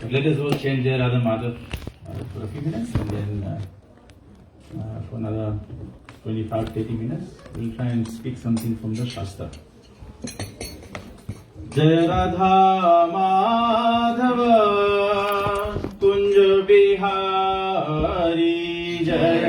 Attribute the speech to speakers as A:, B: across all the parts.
A: But let us all change their Radha Madhav for a few minutes, and then for another 25-30 minutes, we'll try and speak something from the Shastra. Jai Radha Madhava Kunja Bihari Jai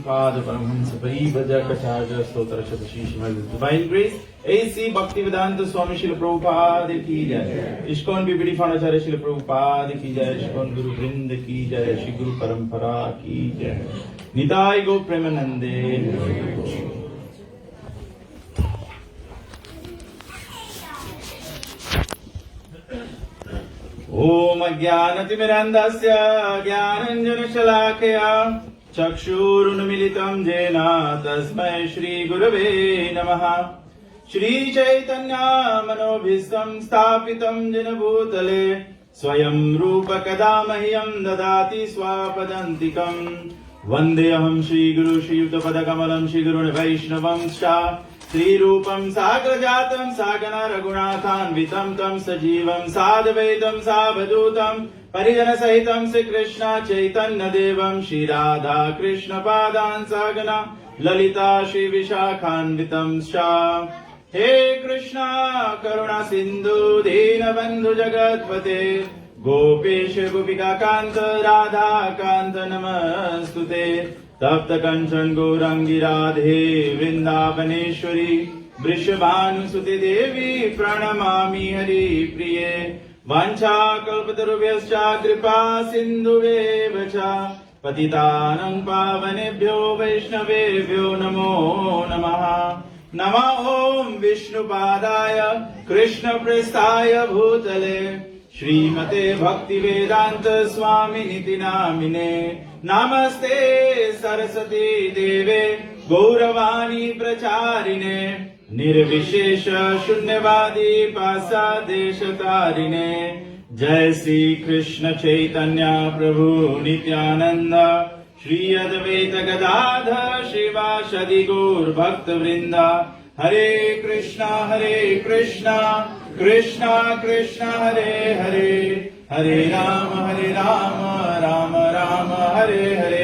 A: Prabhupada Paramahansa Paribhajakacharya Stotra Shatashishimal Divine Grace A.C. Bhaktivedanta Swami Srila Prabhupada Ki Jai ISKCON BBD Phanacharya Srila Prabhupada Ki Jai ISKCON Guru Vrinda Ki Jai Shri Guru Parampara Ki Jai Nitai Go Premanande Om Ajnanatimirandasya Jnananjanashalakaya Chakshurunmilitam Jena Tasmai Shri Gurave Namaha Shri Chaitanya Manobhistam Sthapitam Jena Bhutale Swayam Rupa Kadamahyam Dadati Swapadantikam Vandeham Shri Guru Shri Yuttapadakamalam Shri Guru Vaishnavam Sha Sri Rupam Sagrajatam Sagana Raghunathan Vitam Tam Sajivam Sadvaitam Savadhutam Parijana Sahitam Sri Krishna Chaitanya Devam Shri Radha Krishna Padan Sagana Lalita Shri Vishakhan Vitam Shah He Krishna Karuna Sindhu Dina Bandhu Jagatpate Gopesh Gopika Kanta Radha Kanta Namastute Tapta Kanchan Gaurangi Radhe Vrindavaneshwari Vrishabhanusuti Devi Pranamami Hari Priye Vancha Kalpatarubhyascha Kripa Sindhuvevacha Patitanam Pavanebhyo Vaishnavebhyo Namo Namaha Nama Om Vishnu Padaya Krishna Prestaya Bhutale Srimate Bhakti Vedanta Swami Niti Namine Namaste Saraswati Deve Gauravani Pracharine Nirvishesha Shunyavadi Pasadeshatarine Jai Sri Krishna Chaitanya Prabhu Nityananda Shri Advaita Gadadha Shivashadi Gaur Bhakta Vrinda Hare Krishna Krishna Krishna Hare Hare Hare Rama Rama Rama Hare Hare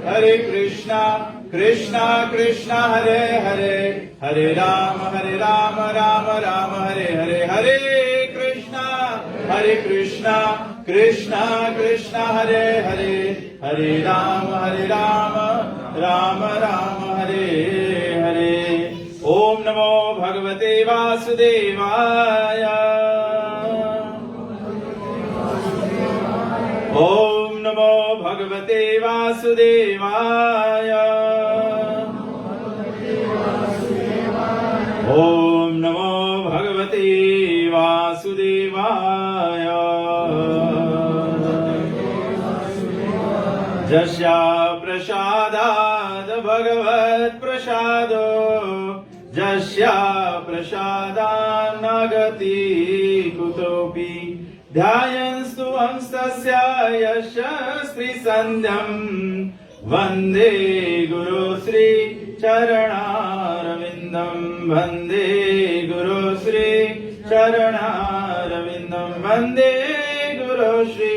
A: Hare Krishna Krishna Krishna Hare Hare Hare Rama Rama Rama Hare Hare Hare Krishna Krishna Krishna Hare Hare Hare Rama Rama Rama Hare Hare Om Namo Bhagavate Vasudevaya Om Namo Bhagavate Vasudevaya Om Namo Bhagavate Vasudevaya Jasya Prashadat Bhagavat Prasado Jasya Prashadan Nagati Kutopi Dhyayanstu Amstasya Yashastri Sandhyam Vande Guru Sri Charanaravindam Vande Guru Sri Charanaravindam Vande Guru Sri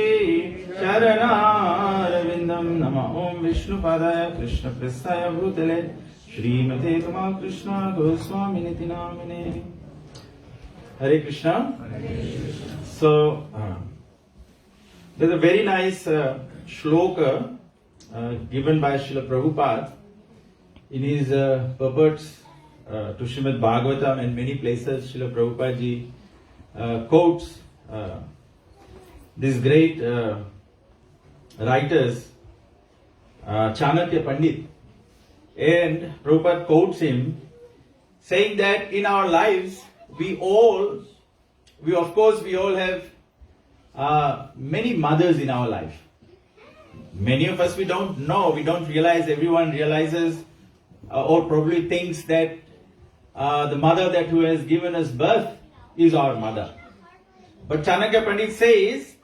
A: Charanaravindam Nama Om Vishnu Padaya Krishna Prestaya Bhutale Srimate Kama Krishna Goswami Niti Namine Hare Krishna. So, there's a very nice shloka given by Srila Prabhupada in his purports to Srimad Bhagavatam and many places. Srila Prabhupada ji quotes these great writers, Chanakya Pandit, and Prabhupada quotes him saying that in our lives we all have many mothers in our life. Many of us we don't know, we don't realize, everyone realizes or probably thinks that the mother that who has given us birth is our mother. But Chanakya Pandit says,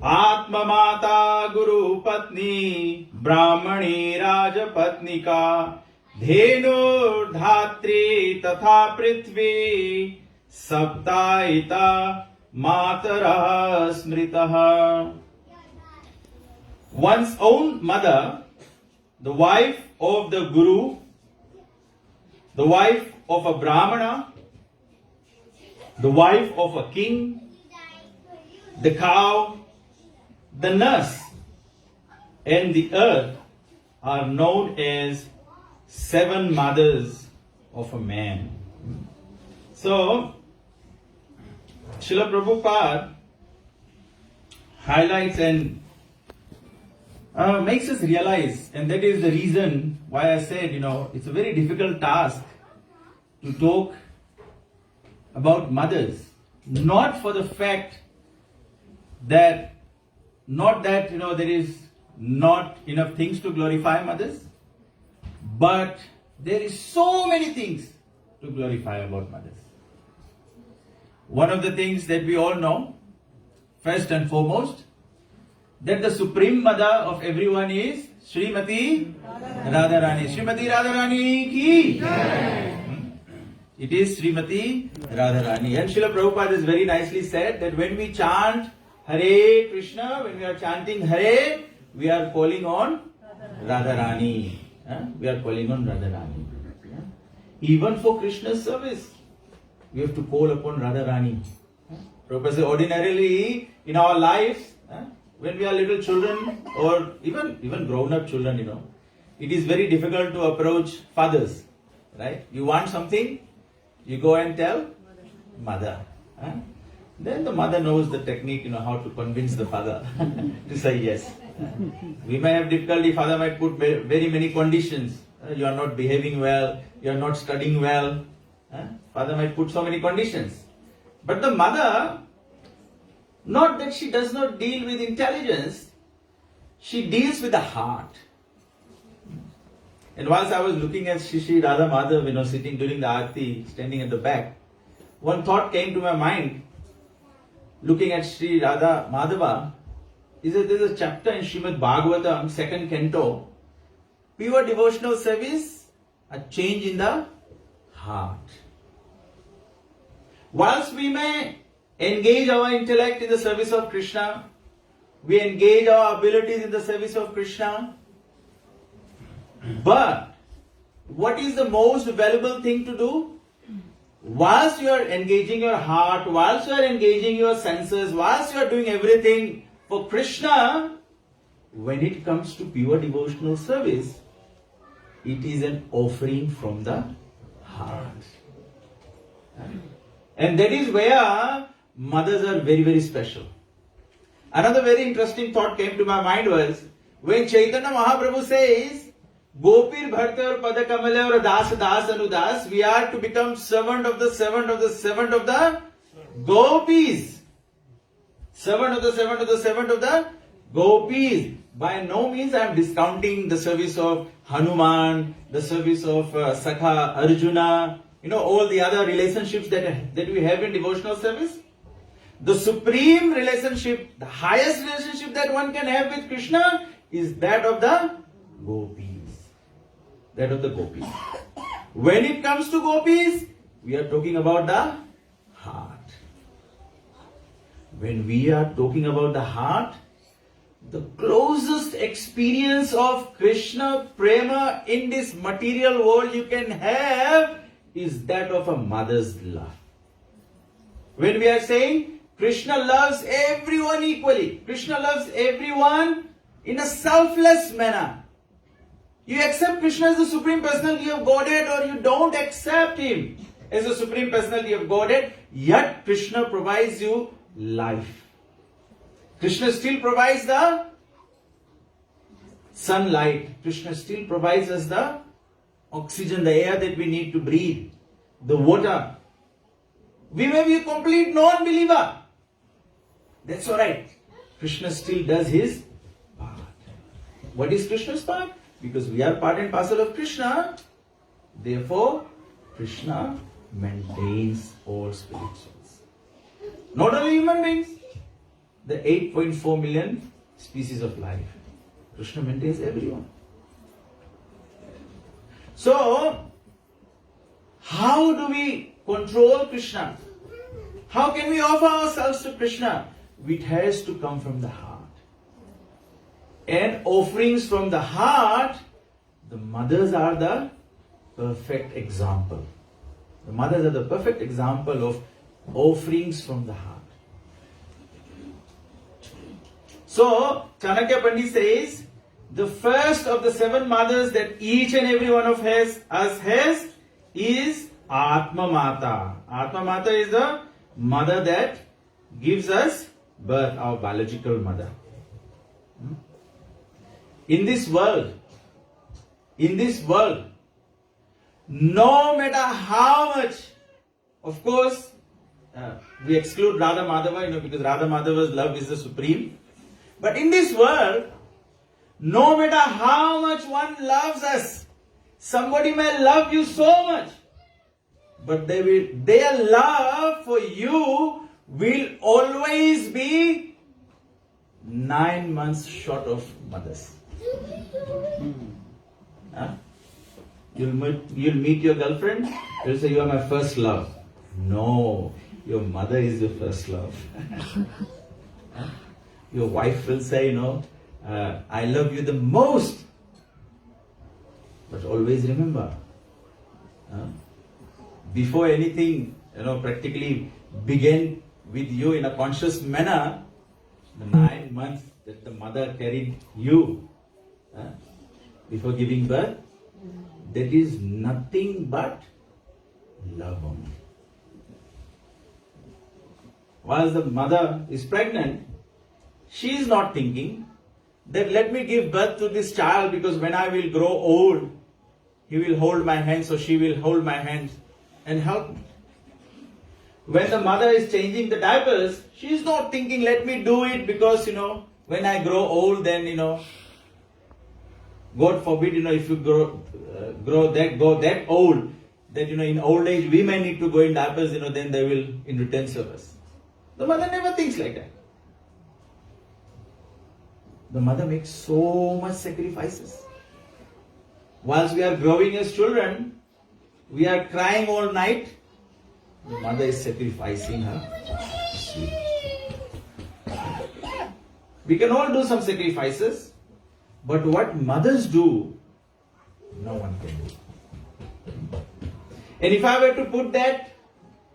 A: Atma Mata Guru Patni Brahmani Raja Patnika Dhenu Dhatri Tatha Prithvi Saptaita Matara Smritaha. One's own mother, the wife of the Guru, the wife of a Brahmana, the wife of a king, the cow, the nurse and the earth are known as 7 mothers of a man. So, Srila Prabhupada highlights and makes us realize, and that is the reason why I said, it's a very difficult task to talk about mothers. Not for the fact that, there is not enough things to glorify mothers, but there is so many things to glorify about mothers. One of the things that we all know, first and foremost, that the supreme mother of everyone is Srimati Radharani. Srimati Radharani ki. It is Srimati Radharani. And Srila Prabhupada has very nicely said that when we chant Hare Krishna, when we are chanting Hare, we are calling on Radharani. We are calling on Radharani. Even for Krishna's service, we have to call upon Radharani. Prabhupada says, ordinarily in our lives, when we are little children or even grown-up children, it is very difficult to approach fathers. Right? You want something, you go and tell mother. Then the mother knows the technique, how to convince the father to say yes. We may have difficulty, father might put very many conditions. You are not behaving well, you are not studying well. Father might put so many conditions. But the mother, not that she does not deal with intelligence, she deals with the heart. And once I was looking at Shri Radha Madhav, sitting during the Aarti, standing at the back, one thought came to my mind, looking at Shri Radha Madhava, is that there's a chapter in Srimad Bhagavatam, 2nd canto, pure devotional service, a change in the heart. Whilst we may engage our intellect in the service of Krishna, we engage our abilities in the service of Krishna, but what is the most valuable thing to do? Whilst you are engaging your heart, whilst you are engaging your senses, whilst you are doing everything for Krishna, when it comes to pure devotional service, it is an offering from the heart. And that is where mothers are very, very special. Another very interesting thought came to my mind was, when Chaitanya Mahaprabhu says, Gopir Bhartar Pada Kamala or Das Das Anudas, we are to become servant of the servant of the servant of the gopis. Servant of the servant of the servant of the gopis. By no means I am discounting the service of Hanuman, the service of Sakha Arjuna, all the other relationships that we have in devotional service. The supreme relationship, the highest relationship that one can have with Krishna is that of the gopis. That of the gopis. When it comes to gopis, we are talking about the heart. When we are talking about the heart, the closest experience of Krishna Prema in this material world you can have is that of a mother's love. When we are saying Krishna loves everyone equally, Krishna loves everyone in a selfless manner. You accept Krishna as the Supreme Personality of Godhead or you don't accept Him as the Supreme Personality of Godhead, yet Krishna provides you life. Krishna still provides the sunlight. Krishna still provides us the oxygen, the air that we need to breathe, the water. We may be a complete non-believer. That's alright. Krishna still does his part. What is Krishna's part? Because we are part and parcel of Krishna, therefore Krishna maintains all spirit souls. Not only human beings, the 8.4 million species of life. Krishna maintains everyone. So, how do we control Krishna? How can we offer ourselves to Krishna? It has to come from the heart. And offerings from the heart, the mothers are the perfect example. The mothers are the perfect example of offerings from the heart. So, Chanakya Pandit says The first of the 7 mothers that each and every one of us has is Atma Mata. Atma Mata is the mother that gives us birth, our biological mother. In this world, no matter how much, of course, we exclude Radha Madhava, because Radha Madhava's love is the supreme. But in this world, no matter how much one loves us, somebody may love you so much, but their love for you will always be 9 months short of mothers. You'll meet your girlfriend, you'll say, you are my first love. No, your mother is your first love. Your wife will say, I love you the most. But always remember, before anything, practically began with you in a conscious manner, the 9 months that the mother carried you before giving birth, that is nothing but love only. Whilst the mother is pregnant, she is not thinking that let me give birth to this child because when I will grow old, he will hold my hands or she will hold my hands and help me. When the mother is changing the diapers, she is not thinking let me do it because when I grow old then God forbid if you grow that old that in old age we may need to go in diapers then they will in return serve us. The mother never thinks like that. The mother makes so much sacrifices. Whilst we are growing as children, we are crying all night. The mother is sacrificing her sleep. We can all do some sacrifices, but what mothers do, no one can do. And if I were to put that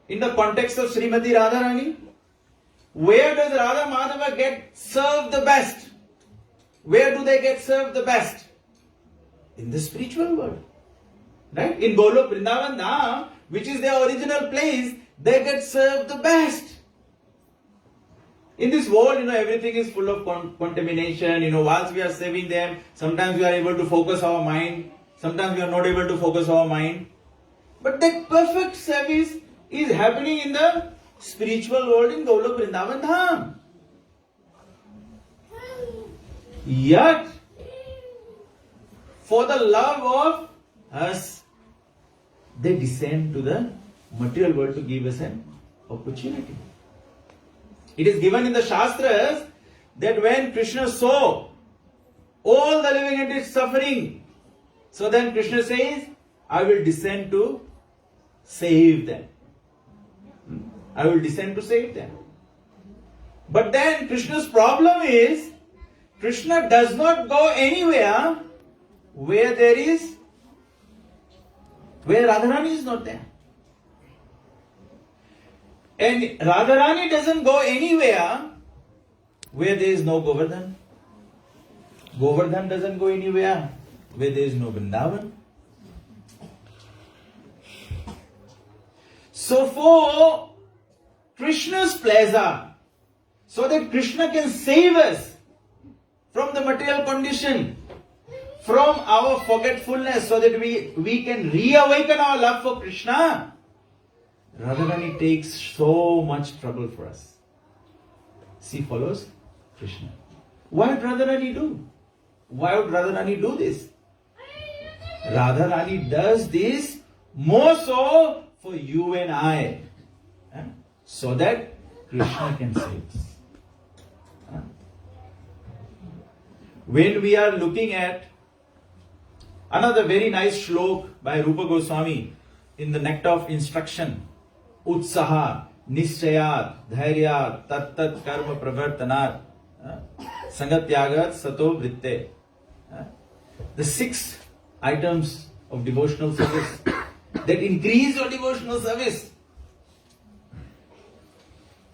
A: in the context of Srimati Radharani, where does Radha Madhava get served the best? Where do they get served the best? In the spiritual world. Right? In Golok Vrindavan Dham, which is their original place, they get served the best. In this world, everything is full of contamination. Whilst we are serving them, sometimes we are able to focus our mind. Sometimes we are not able to focus our mind. But that perfect service is happening in the spiritual world in Golok Vrindavan Dham. Yet, for the love of us, they descend to the material world to give us an opportunity. It is given in the Shastras that when Krishna saw all the living entities suffering, so then Krishna says, I will descend to save them. I will descend to save them. But then Krishna's problem is, Krishna does not go anywhere where Radharani is not there. And Radharani doesn't go anywhere where there is no Govardhan. Govardhan doesn't go anywhere where there is no Vrindavan. So for Krishna's pleasure, so that Krishna can save us from the material condition, from our forgetfulness, so that we can reawaken our love for Krishna, Radharani takes so much trouble for us. She follows Krishna. What would Radharani do? Why would Radharani do this? Radharani does this more so for you and I, so that Krishna can save us. When we are looking at another very nice shlok by Rupa Goswami in the Nectar of Instruction, Utsaha, Nishchayat, Dhairyat, Tat Karma Pravartanat, Sangatyagat, Sato Vritte. The 6 items of devotional service that increase your devotional service.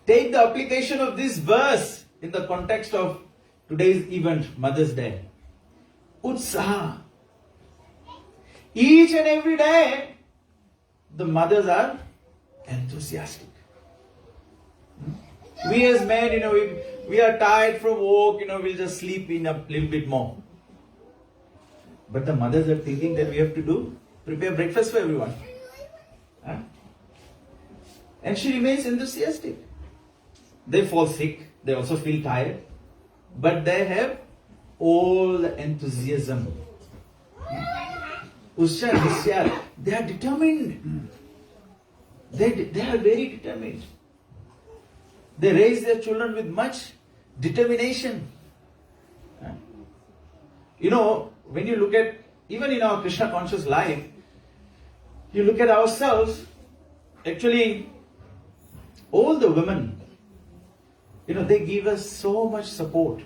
A: Take the application of this verse in the context of today's event, Mother's Day. Utsaha. Each and every day, the mothers are enthusiastic. We as men, we are tired from work, we'll just sleep in a little bit more. But the mothers are thinking that we have to prepare breakfast for everyone. Huh? And she remains enthusiastic. They fall sick, they also feel tired, but they have all the enthusiasm. Usha, Nisya, they are determined. They are very determined. They raise their children with much determination. When you look at, even in our Krishna conscious life, you look at ourselves, actually, all the women, they give us so much support.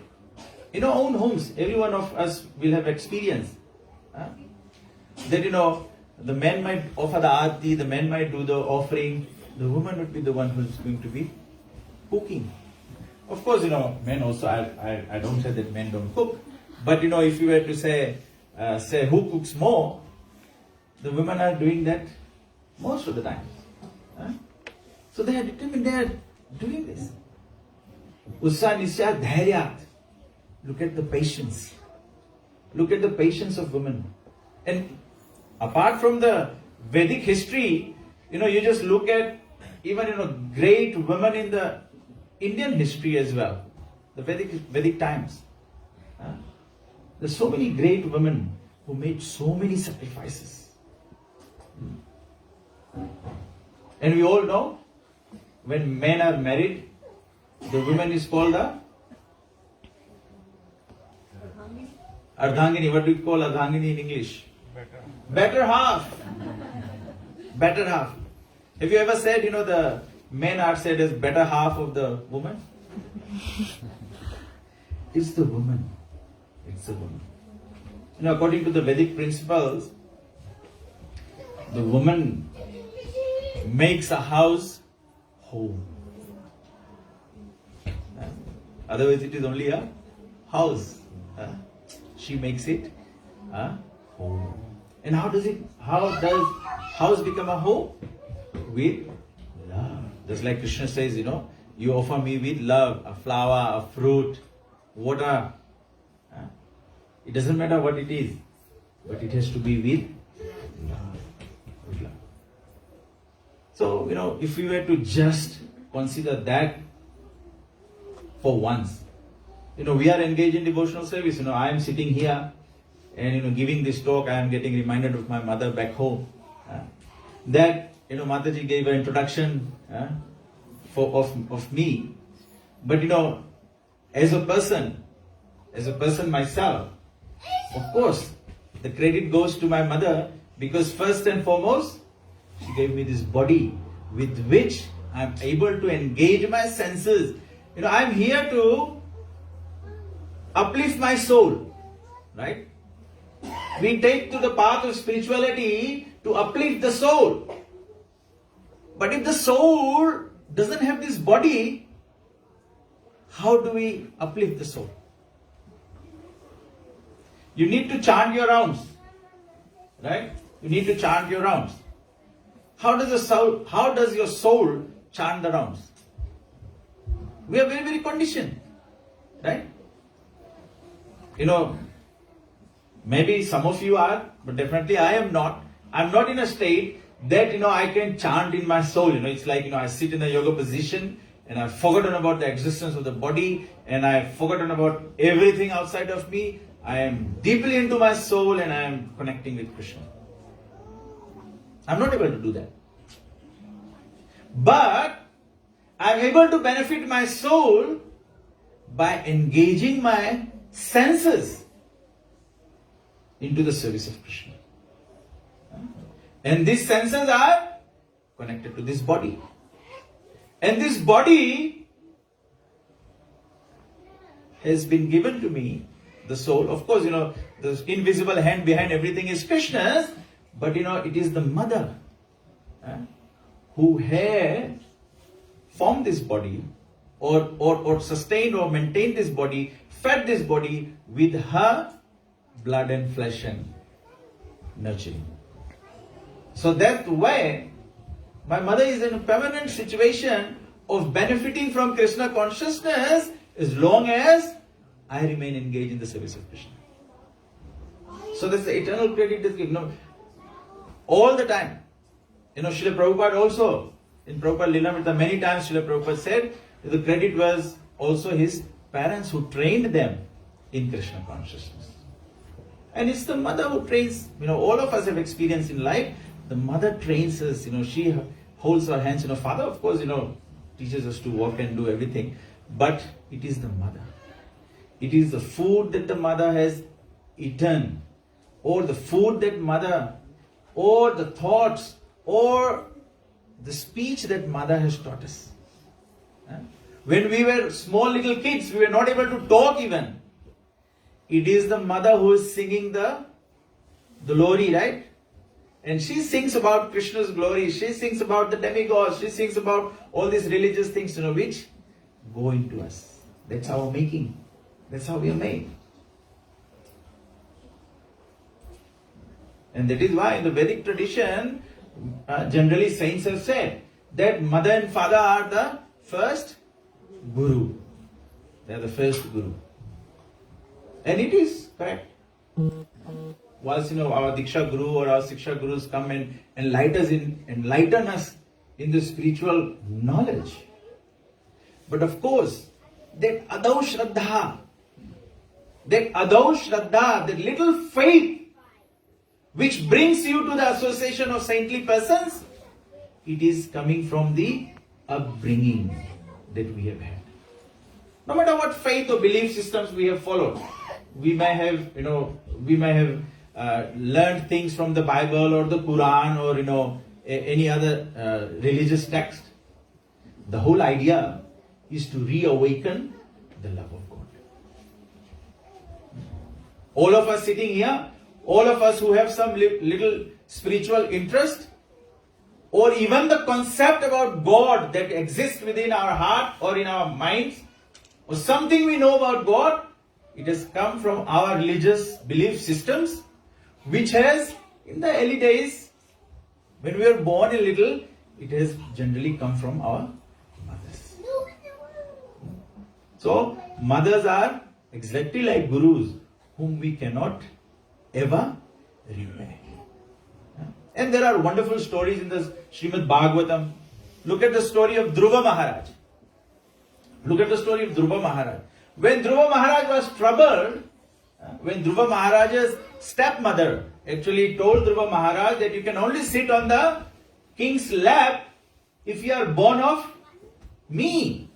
A: In our own homes, every one of us will have experienced that, the men might offer the aarti, the men might do the offering, the woman would be the one who's going to be cooking. Of course, men also, I don't say that men don't cook, but if you were to say who cooks more, the women are doing that most of the time. So they are determined, they are doing this. Ussa Nisya Dhairyat. Look at the patience. Look at the patience of women. And apart from the Vedic history, you just look at even great women in the Indian history as well. The Vedic times. There's so many great women who made so many sacrifices. And we all know, when men are married, the woman is called the Ardhangini. What do you call Ardhangini in English? Better half. Better half. Have you ever said, the men are said as better half of the woman? It's the woman. It's the woman. According to the Vedic principles, the woman makes a house home. Otherwise, it is only a house. She makes it a home. And how does house become a home? With love. Just like Krishna says, you offer me with love, a flower, a fruit, water. It doesn't matter what it is, but it has to be with love. With love. So, if we were to just consider that for once, we are engaged in devotional service. I am sitting here and, giving this talk, I am getting reminded of my mother back home. That, Mataji gave an introduction of me. But, as a person myself, of course, the credit goes to my mother, because first and foremost, she gave me this body with which I am able to engage my senses. I am here to uplift my soul, right? We take to the path of spirituality to uplift the soul. But if the soul doesn't have this body, how do we uplift the soul? You need to chant your rounds, right? You need to chant your rounds. How does your soul chant the rounds? We are very, very conditioned, right? Maybe some of you are, but definitely I am not. I'm not in a state that, I can chant in my soul. It's like, I sit in a yoga position and I've forgotten about the existence of the body and I've forgotten about everything outside of me. I am deeply into my soul and I am connecting with Krishna. I'm not able to do that. But I'm able to benefit my soul by engaging my senses into the service of Krishna. And these senses are connected to this body. And this body has been given to me, the soul. Of course, the invisible hand behind everything is Krishna's, but it is the mother who had formed this body or sustained or maintained this body, fed this body with her blood and flesh and nurturing. So that's why my mother is in a permanent situation of benefiting from Krishna consciousness as long as I remain engaged in the service of Krishna. So that's the eternal credit is given. No, all the time. Srila Prabhupada also, in Prabhupada Lilamrita, many times Srila Prabhupada said that the credit was also his parents who trained them in Krishna consciousness. And it's the mother who trains, all of us have experience in life. The mother trains us, she holds our hands. Father, of course, teaches us to walk and do everything. But it is the mother. It is the food that the mother has eaten, or the food that mother, or the thoughts, or the speech that mother has taught us. When we were small little kids, we were not able to talk even. It is the mother who is singing the glory, right? And she sings about Krishna's glory. She sings about the demigods. She sings about all these religious things, which go into us. That's our making. That's how we are made. And that is why in the Vedic tradition, generally saints have said that mother and father are the first guru. They are the first guru. And it is correct. Once our Diksha Guru or our Siksha Gurus come and enlighten us in the spiritual knowledge. But of course, that Adav Shraddha, that little faith which brings you to the association of saintly persons, it is coming from the upbringing that we have had. No matter what faith or belief systems we have followed, we may have learned things from the Bible or the Quran or any other religious text. The whole idea is to reawaken the love of God. All of us sitting here, all of us who have some little spiritual interest, or even the concept about God that exists within our heart or in our minds, or something we know about God, it has come from our religious belief systems, which has, in the early days, when we were born a little, it has generally come from our mothers. So, mothers are exactly like gurus, whom we cannot ever repay. And there are wonderful stories in the Srimad Bhagavatam. Look at the story of Dhruva Maharaj. Look at the story of Dhruva Maharaj. When Dhruva Maharaj was troubled, when Dhruva Maharaj's stepmother actually told Dhruva Maharaj that you can only sit on the king's lap if you are born of me.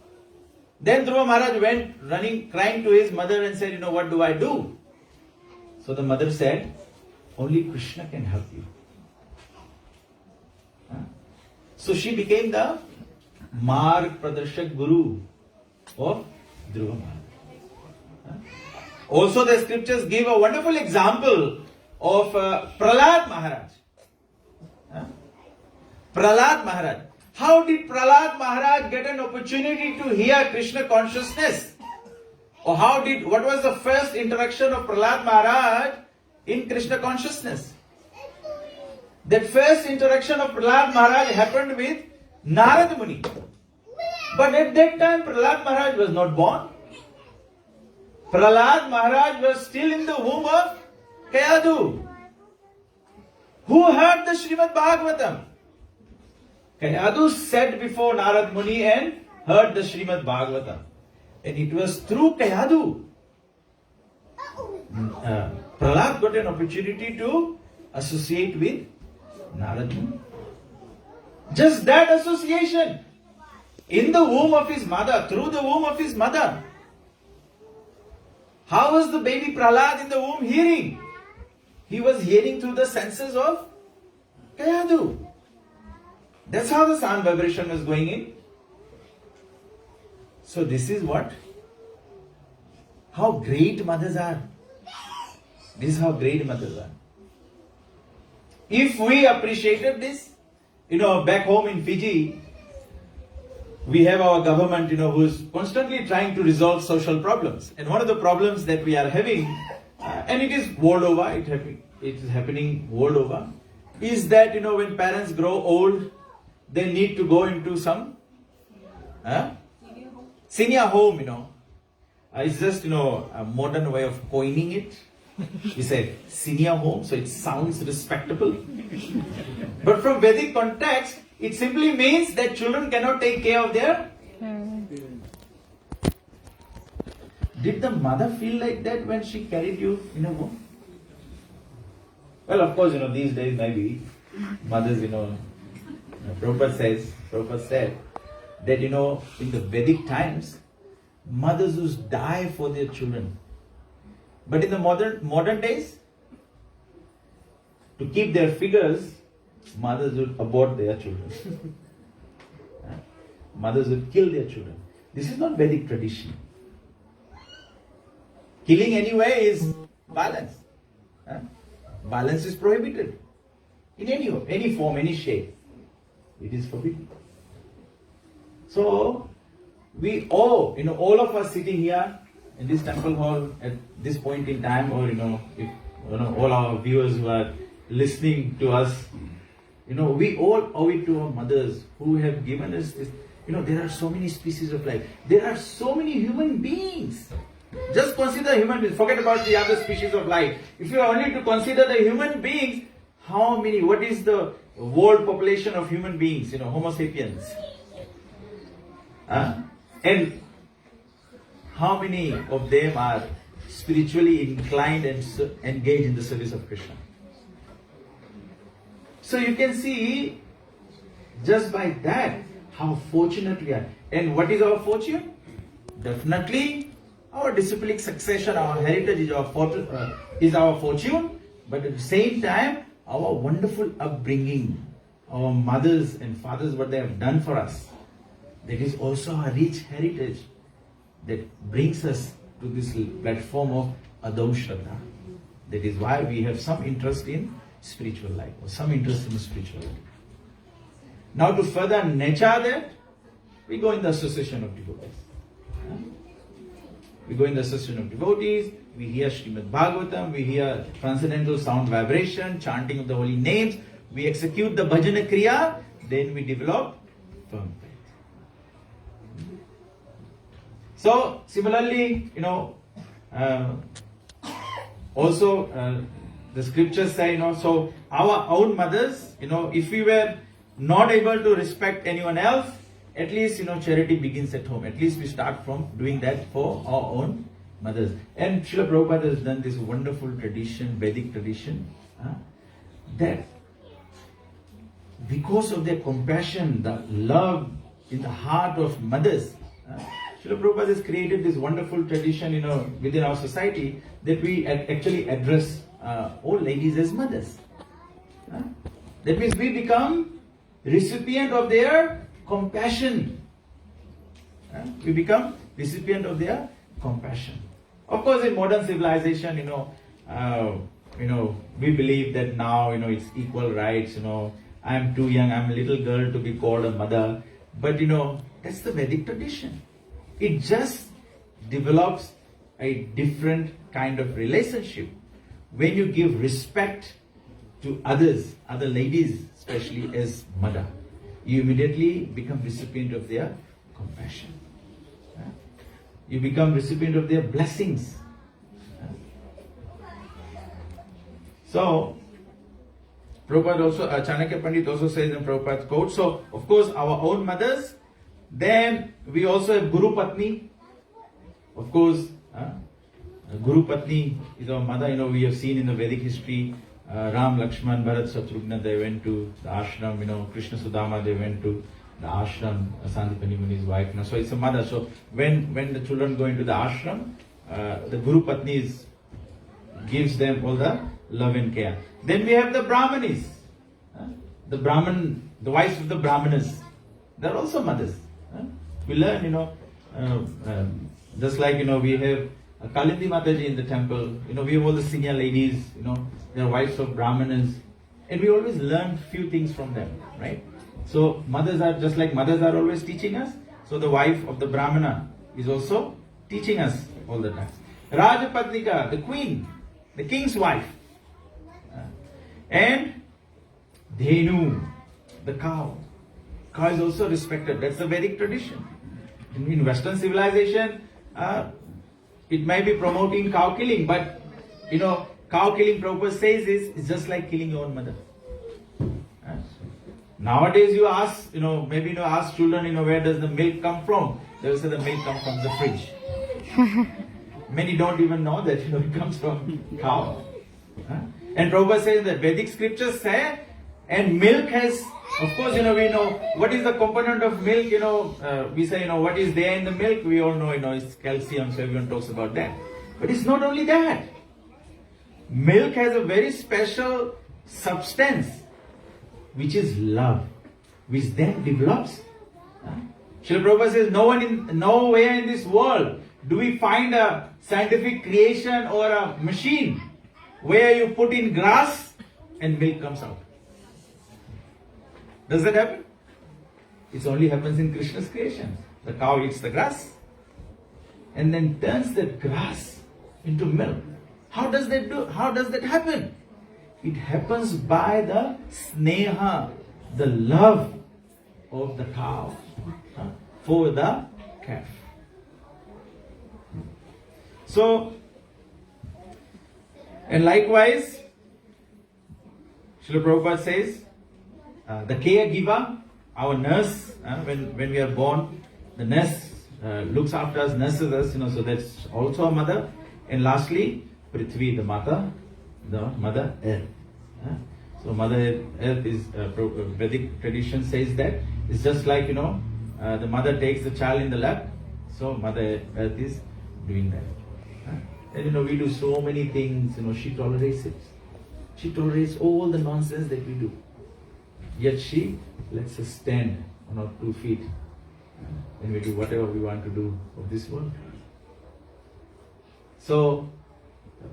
A: Then Dhruva Maharaj went running, crying to his mother and said, what do I do? So the mother said, only Krishna can help you. So she became the Marg Pradarshak Guru of Dhruva Maharaj. Also the scriptures give a wonderful example of Prahlad Maharaj. Prahlad Maharaj. How did Prahlad Maharaj get an opportunity to hear Krishna consciousness? Or what was the first interaction of Prahlad Maharaj in Krishna consciousness? That first interaction of Prahlad Maharaj happened with Narad Muni. But at that time Prahlad Maharaj was not born. Prahlad Maharaj was still in the womb of Kayadu. Who heard the Srimad Bhagavatam? Kayadu sat before Narad Muni and heard the Srimad Bhagavatam. And it was through Kayadu Prahlad got an opportunity to associate with Narad Muni. Just that association in the womb of his mother, through the womb of his mother. How was the baby Prahlad in the womb hearing? He was hearing through the senses of Kayadu. That's how the sound vibration was going in. So this is how great mothers are. This is how great mothers are. If we appreciated this, back home in Fiji, we have our government, who is constantly trying to resolve social problems. And one of the problems that we are having and it is world over, it is happening world over, is that, when parents grow old, they need to go into some senior home, It's just, a modern way of coining it. We said senior home, so it sounds respectable. But from Vedic context, it simply means that children cannot take care of their. Did the mother feel like that when she carried you in a womb? Well, of course, these days maybe mothers, Prabhupada said that, in the Vedic times, mothers used to die for their children. But in the modern days, to keep their figures, mothers would abort their children. Mothers would kill their children. This is not Vedic tradition. Killing anyway is violence. Violence is prohibited. In any form, any shape. It is forbidden. So, we all of us sitting here in this temple hall at this point in time, or if all our viewers who are listening to us, we all owe it to our mothers who have given us this. There are so many species of life. There are so many human beings. Just consider human beings. Forget about the other species of life. If you are only to consider the human beings, what is the world population of human beings? Homo sapiens. And how many of them are spiritually inclined and engaged in the service of Krishna? So you can see, just by that, how fortunate we are. And what is our fortune? Definitely, our disciplic succession, our heritage is our fortune. But at the same time, our wonderful upbringing, our mothers and fathers, what they have done for us, that is also a rich heritage that brings us to this platform of Adau Shraddha. That is why we have some interest in spiritual life, or some interest in spiritual life. Now to further nurture that, we go in the association of devotees. We go in the association of devotees, we hear Srimad Bhagavatam, we hear transcendental sound vibration, chanting of the holy names, we execute the bhajana kriya, then we develop firm faith. So, similarly, also the scriptures say, so our own mothers, if we were not able to respect anyone else, at least, charity begins at home. At least we start from doing that for our own mothers. And Srila Prabhupada has done this wonderful tradition, Vedic tradition, that because of their compassion, the love in the heart of mothers, Srila Prabhupada has created this wonderful tradition, within our society, that we actually address all ladies as mothers. That means we become recipient of their compassion. We become recipient of their compassion. Of course, in modern civilization, we believe that now, it's equal rights. I am too young, I'm a little girl to be called a mother. But that's the Vedic tradition. It just develops a different kind of relationship. When you give respect to others, other ladies, especially as mother, you immediately become recipient of their compassion. You become recipient of their blessings. So, Prabhupada also, Chanakya Pandit also says in Prabhupada's quote, so of course our own mothers, then we also have Guru Patni. Of course, Guru Patni is our mother. We have seen in the Vedic history, Ram, Lakshman, Bharat, Shatrugna, they went to the ashram. Krishna, Sudama, they went to the ashram. Sandipani Muni's wife. So it's a mother. So when the children go into the ashram, the Guru Patni gives them all the love and care. Then we have the Brahmanis, the wives of the Brahmanas. They're also mothers. We learn, just like we have Kalindi Mataji in the temple. We have all the senior ladies. They're wives of Brahmanas, and we always learn few things from them, right? So mothers are just like mothers are always teaching us. So the wife of the Brahmana is also teaching us all the time. Rajapatnika, the queen, the king's wife. And Dhenu, the cow. Cow is also respected. That's a Vedic tradition. In Western civilization, it may be promoting cow killing, but cow killing, Prabhupada says, is just like killing your own mother. Nowadays, you ask, maybe ask children, where does the milk come from? They will say the milk comes from the fridge. Many don't even know that, it comes from cow. And Prabhupada says that Vedic scriptures say, and milk has, of course, we know what is the component of milk, we say, what is there in the milk, we all know, it's calcium, so everyone talks about that. But it's not only that. Milk has a very special substance, which is love, which then develops. Srila Prabhupada says, nowhere in this world do we find a scientific creation or a machine where you put in grass and milk comes out. Does that happen? It only happens in Krishna's creation. The cow eats the grass and then turns that grass into milk. How does that happen? It happens by the sneha, the love of the cow for the calf. So, and likewise, Srila Prabhupada says, the caregiver, our nurse, when we are born, the nurse looks after us, nurses us, so that's also a mother. And lastly, Prithvi, the Mother Earth. So Mother Earth is, Vedic tradition says that, it's just like, the mother takes the child in the lap, so Mother Earth is doing that. And we do so many things, she tolerates it. She tolerates all the nonsense that we do. Yet she lets us stand on our 2 feet and we do whatever we want to do of this world. So,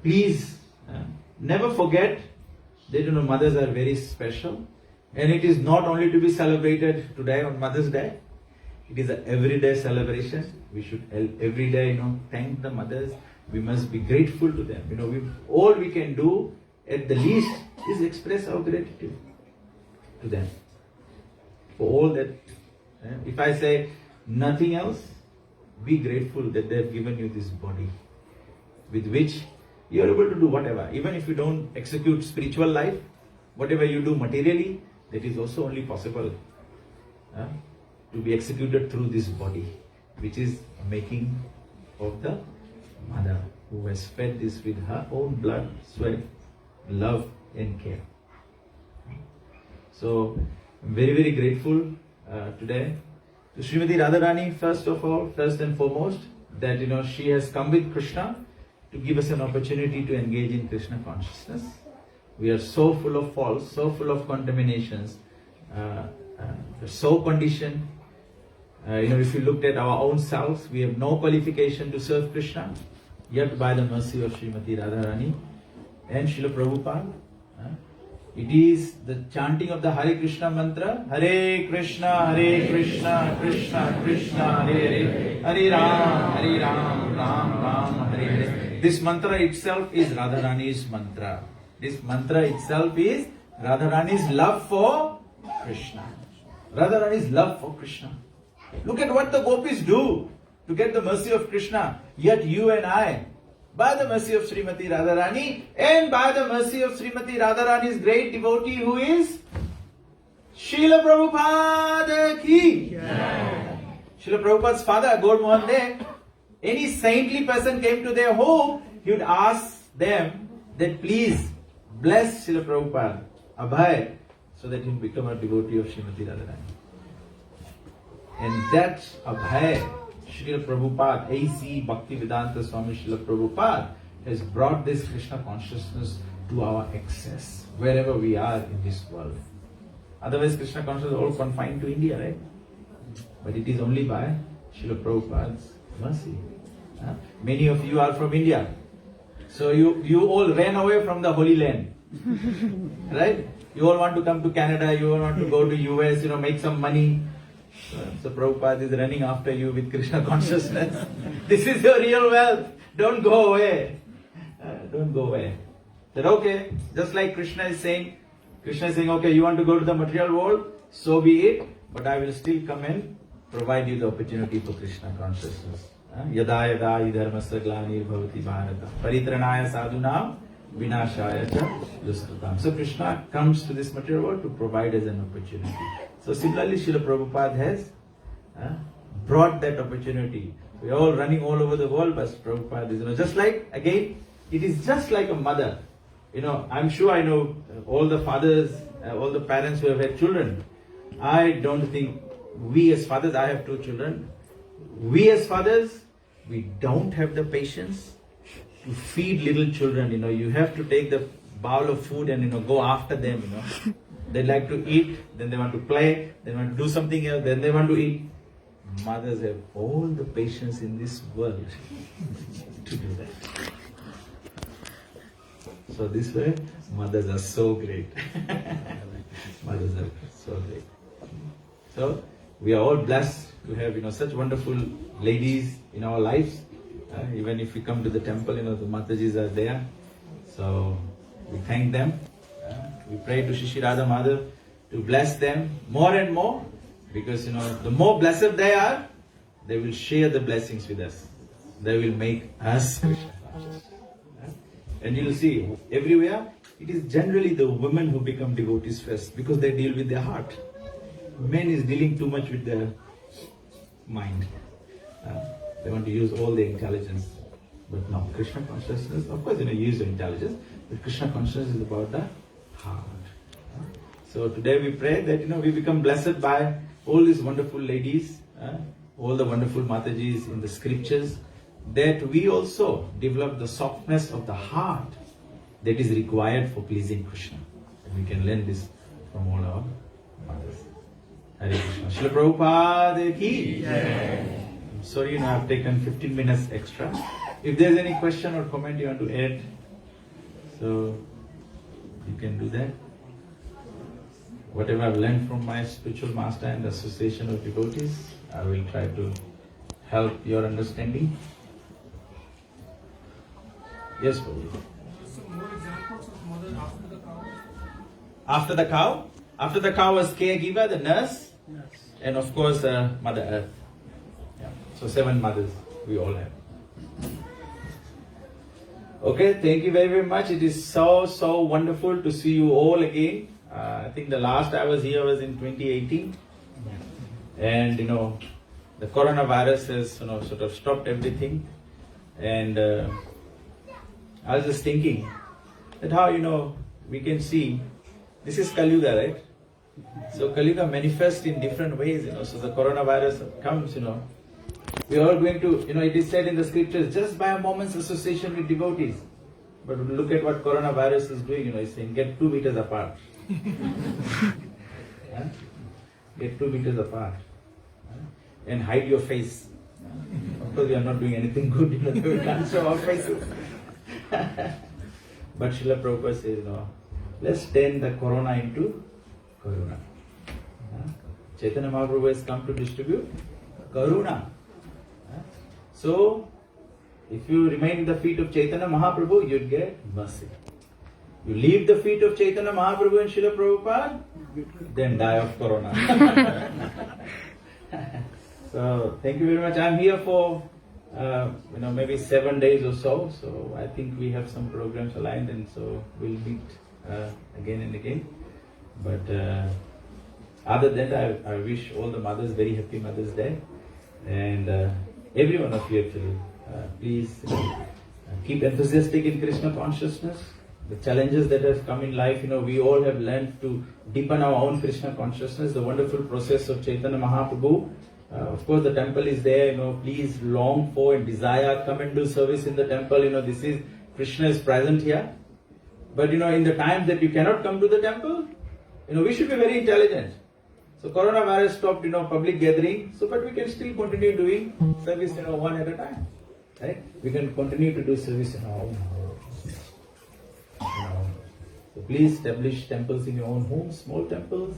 A: please never forget that mothers are very special, and it is not only to be celebrated today on Mother's Day. It is an everyday celebration. We should every day thank the mothers. We must be grateful to them. All we can do at the least is express our gratitude to them for all that. If I say nothing else, be grateful that they have given you this body with which you are able to do whatever. Even if you don't execute spiritual life, whatever you do materially, that is also only possible to be executed through this body, which is making of the mother who has fed this with her own blood, sweat, love and care. So, I'm very, very grateful today to Srimati Radharani, first and foremost, that she has come with Krishna to give us an opportunity to engage in Krishna consciousness. We are so full of faults, so full of contaminations, so conditioned. If you looked at our own selves, we have no qualification to serve Krishna. Yet by the mercy of Srimati Radharani and Srila Prabhupada, it is the chanting of the Hare Krishna mantra, Hare Krishna, Krishna Krishna, Hare Hare, Hare Ram, Ram, Hare Hare. This mantra itself is Radharani's mantra. This mantra itself is Radharani's love for Krishna. Radharani's love for Krishna. Look at what the gopis do to get the mercy of Krishna. Yet you and I, by the mercy of Srimati Radharani and by the mercy of Srimati Radharani's great devotee who is Srila Prabhupada ki. Yeah. Srila Prabhupada's father, Gaur Mohan Dev, any saintly person came to their home, he would ask them that please bless Srila Prabhupada, Abhay, so that he will become a devotee of Srimati Radharani. And that Abhay, Srila Prabhupada, A.C. Bhaktivedanta Swami Srila Prabhupada has brought this Krishna consciousness to our access, wherever we are in this world. Otherwise Krishna consciousness is all confined to India, right? But it is only by Srila Prabhupada's mercy. Many of you are from India. So you all ran away from the Holy Land. Right? You all want to come to Canada, you all want to go to US, make some money. So Prabhupada is running after you with Krishna consciousness. This is your real wealth. Don't go away. Don't go away. That okay, just like Krishna is saying, okay, you want to go to the material world, so be it, but I will still come and provide you the opportunity for Krishna consciousness. Yada yada idharmasya glanir bhavati bharata paritranaya sadhunam vinashaya cha duskritam. So Krishna comes to this material world to provide us an opportunity. So similarly, Srila Prabhupada has brought that opportunity. We are all running all over the world, but Prabhupada is, just like, again, it is just like a mother. I'm sure I know all the fathers, all the parents who have had children. I don't think we as fathers, I have 2 children. We as fathers, we don't have the patience to feed little children. You have to take the bowl of food and go after them. They like to eat, then they want to play, then they want to do something else, then they want to eat. Mothers have all the patience in this world to do that. So this way, mothers are so great. Mothers are so great. So we are all blessed to have such wonderful ladies in our lives. Even if we come to the temple, the Matajis are there. So we thank them. We pray to Shri Radha Mother to bless them more and more, because the more blessed they are, they will share the blessings with us. They will make us Krishna conscious. And you will see everywhere, it is generally the women who become devotees first, because they deal with their heart. Men is dealing too much with their mind. They want to use all their intelligence. But no, Krishna consciousness, of course, use your intelligence, but Krishna consciousness is about the heart. So today we pray that we become blessed by all these wonderful ladies, all the wonderful Matajis in the scriptures, that we also develop the softness of the heart that is required for pleasing Krishna. And we can learn this from all our mothers. Hare Krishna. Srila Prabhupada ki jai. I'm sorry, I've taken 15 minutes extra. If there's any question or comment you want to add, so you can do that. Whatever I've learned from my spiritual master and the association of devotees, I will try to help your understanding. Yes, Prabhu.
B: So more examples of mother after the cow?
A: After the cow? After the cow was caregiver, the nurse,
B: Yes.
A: and of course Mother Earth. Yeah. So 7 mothers we all have. Okay, thank you very, very much. It is so wonderful to see you all again. I think the last I was here was in 2018. And the coronavirus has sort of stopped everything. And I was just thinking that how we can see this is Kali Yuga, right? So Kali Yuga manifests in different ways, so the coronavirus comes, we are all going to, it is said in the scriptures, just by a moment's association with devotees. But look at what coronavirus is doing, it's saying get 2 meters apart. Get 2 meters apart. And hide your face. Of course, we are not doing anything good, we can't show our faces. But Srila Prabhupada says, let's turn the corona into karuna. Chaitanya Mahaprabhu has come to distribute karuna. So, if you remain in the feet of Chaitanya Mahaprabhu, you'd get mercy. You leave the feet of Chaitanya Mahaprabhu and Srila Prabhupada, then die of corona. So, thank you very much. I'm here for maybe 7 days or so. So I think we have some programs aligned, and so we'll meet again and again. But other than that, I wish all the mothers very happy Mother's Day, and every one of you actually, please keep enthusiastic in Krishna consciousness. The challenges that have come in life, we all have learned to deepen our own Krishna consciousness. The wonderful process of Chaitanya Mahaprabhu. Of course, the temple is there, please long for and desire, come and do service in the temple, this is, Krishna is present here. But, in the times that you cannot come to the temple, we should be very intelligent. So, coronavirus stopped, public gathering, so, but we can still continue doing service, one at a time, right? We can continue to do service in our own home. So, please establish temples in your own home, small temples,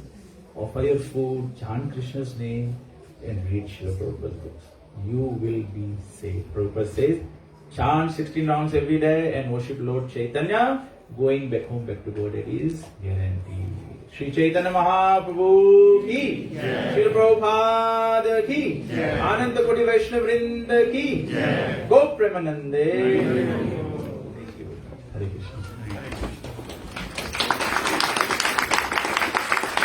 A: offer your food, chant Krishna's name, and read Srila Prabhupada's books. You will be saved. Prabhupada says, chant 16 rounds every day and worship Lord Chaitanya, going back home, back to God, that is guaranteed. Sri Chaitanya Mahaprabhu ki, Srila Prabhupada ki, Ananda Koti Vaishnava Vrinda ki, Go Premanande. Thank you. Hare Krishna.